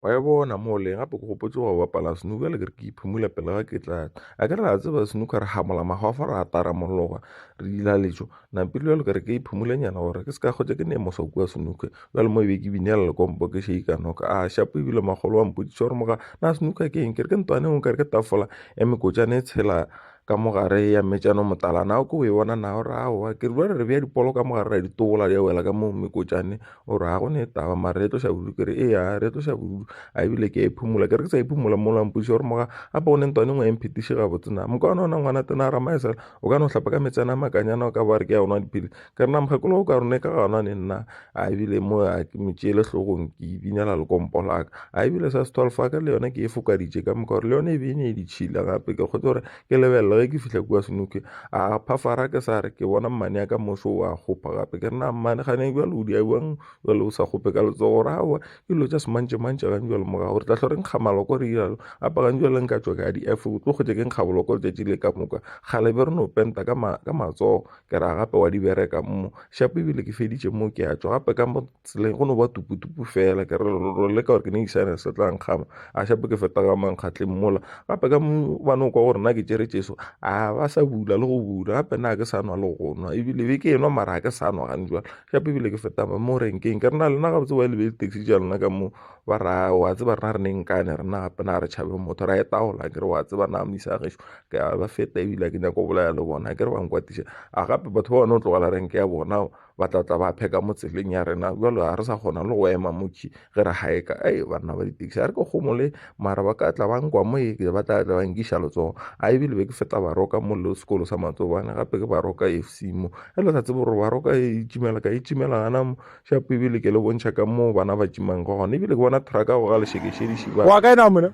wa e bona mole gape ke gopotse go bapala snooker le kere ke iphumula pele ga ke tla a ke re la tseba snooker re hamola magafa re atara mologa re dila letso nampile jalo kere ke iphumulenyana gore ke se ka kgotse ke ne mosauku wa snooker jale mo e be ke binela lekompo ke shake noka a shapo ebile magolo wa mpoditse gore moga na snooker ke eng kere ke ntwane ngwe kere ke tafola ya mekotšane e tshela ka mogare ya metšano motalana o ke o e bona na o re aowa ke re re bea dipolo ka mogare ra ditobola di a wela ka mo mekotšane o re a go ne taba mare re tlo shabudu kere e ya re tlo shabudu a ebile ke a iphumula kere ke sa iphumula mo lampuši gore moga gape o ne ntwane ngwe emphetiše ga botsena mokwana ona ngwana tena a ramaesela o ka no hlapa ka metsana a makanyana o ka bare ke ya ona dipilisi ke re na mokgekolo o ka rone ka gona ne nna a ebile mo a ke metšeele hlogong ke binela lekompo laka a ebile sa se 12 ka le yone ke e fokaditše ka moka gore le yone e be ne e ditšhila gape ke kgotse gore ke lebelela ge ke fihla kua senuke a phafara ke sa re ke bona mmane ya ka moso wa kgopa gape ke re na mmane gane bjale o di a buang jale o sa kgope ka letsogo gore aowa ke dilo tša semantšemantše gang jale moga gore tla tlho re nkga maloko re ilalo apa gang jale nka tswa ka di f o tlo kgotse ke nkga boloko letšatši le ka moka gale be re no penta ka matsogo ke ra gape wa di bereka mo shapo ebile ke feditše mo ke a tswa gape ka mo tseleng go no ba tuputupu fela ke re le ka gore ke ne isane se tla nkgama a shapo ke feta ka mankgatleng mola gape ka mo bane o kwa gore nna ke tšere tšeso a ba sa bula le go bula gape nna ke sa nwa le go nwa ebile be ke enwa mara ke sa nwa gane jwale shapo ebile ke feta mo renkeng ke re na lena gabotse ba lebe taxi ja lena ka mo ba ra wa tseba rena re neng kane rena gape na re tšhabe motho ra e taola ke re wa tseba na misa gešo ke a ba feta ebile ke nyako bolaya le bona ke re bankwatiša a gape batho ba bone o tlogela renke ya bona ba tlatla ba pheka mo tseleng ya rena jalo ga re sa kgona le go ema moki ge re gaeka banna ba di-taxi a re ke gomole mara ba ka tla ba nkwa mo ba tlatla ba nkiša letsogo a ebile be ke feta baroka mo le sekolo sa matsobane gape ke baroka FC mo e le sa tsebe gore baroka e itimela ka itimela gana mo shapo ebile ke le bontšha ka mo bana ba timang ka gona ebile ke bona traka go ga lešekešediši ba wa kae na mona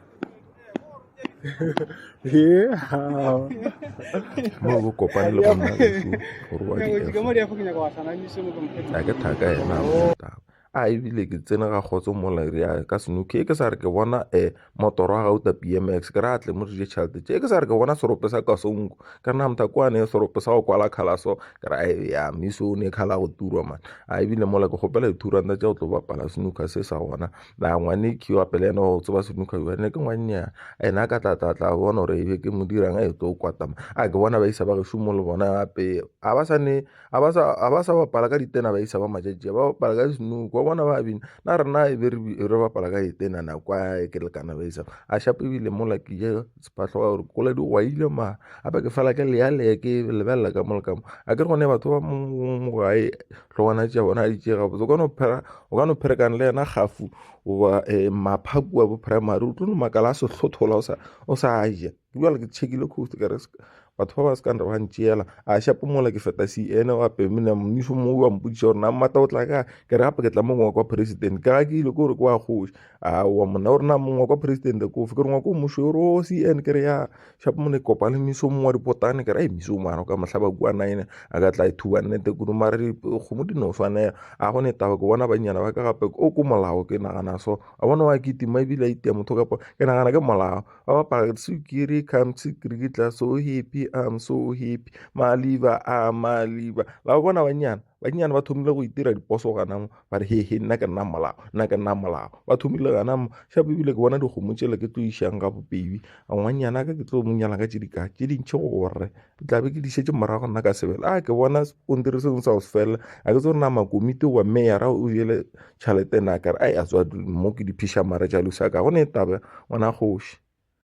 mo bo kopane le bonna geso gore wa a ke thaka ena taba a ebile ke tsene ga kgotso mola rea ka senuke ke sa re ke bona motoro wa gauta BMX ke re atle mo re je tšhelete tše ke sa re ke bona serope sa ka sonko ka re na motha kwane serope sa go kwala khalaso ke re ya miso o ne khala go turwa man a ebile mola ke gopela dituranta tša go tlo bapala senuka se sa gona na ngwane ke wa pele ena go tseba senuka ne ke ngwannya ena ka tlatlatla bona gore ebe ke mo dirang a e tlo kwatama a ke bona ba isa ba ge šomo le bona gape a ba sa bapala ka ditena ba isa ba matšatši ba bapala ka senuka bona ba bina na rena e be re bapala ka itenana kwa ke lekana ba isa a shapo ebile mola ke je sephatlho ga gore kola di gwaile ma gape ke fela ke lealea ke lebelela ka mola ka mo a ke re gone batho ba mo gae tlogwana tša bona a di tšee gabotse o ka no pherekane le yena gafu goba maphaku wa bo primary o tlo no makala a sehlothola o sa ja jale ke tšhekile coast ka re batho ba ba se kane re ba ntšeela a shapo mola ke feta CN gape mmiso mo wa mpodisa gore na mmata o tla ka ke re gape ke tla mongwe kwa president ka ga ke ile ke gore ke wa kgoši a wa monna gore na mongwe kwa president kofe ke re ngwa ko moso ore o CN ke re ya shapo mo ne kopa le miso mongwe wa dipotane ke re miso mara ka mohla ba bua naene a ka tla e thuba nnete kudu mare kgomo di no swanela a go ne taba ke bona banyana ba ka gape o ko molao ke nagana so a bona wa kitima ebile a itia motho kapo ke nagana ke molao ba bapala sukiri come tsikirikitla so happy I'm so happy maliba a maliba la bona banyana ba thomile go itira diposo gana mo ba re he nna ke nna molao ba thomile gana mo shapo ebile ke bona dikgomo tšele ke tlo išang ka bopebi a ngwanyana ka ke tlo monyala ka tše dintšhi gore tla be ke di šetse morago nna ka sebele a ke bona spontiri sengwe sa go se fela a ke tse gore na makomiti wa meyara o jele tšhalete na ka re a tswa mo ke di phiša mare tša lusaka go ne tabe ngwana kgoši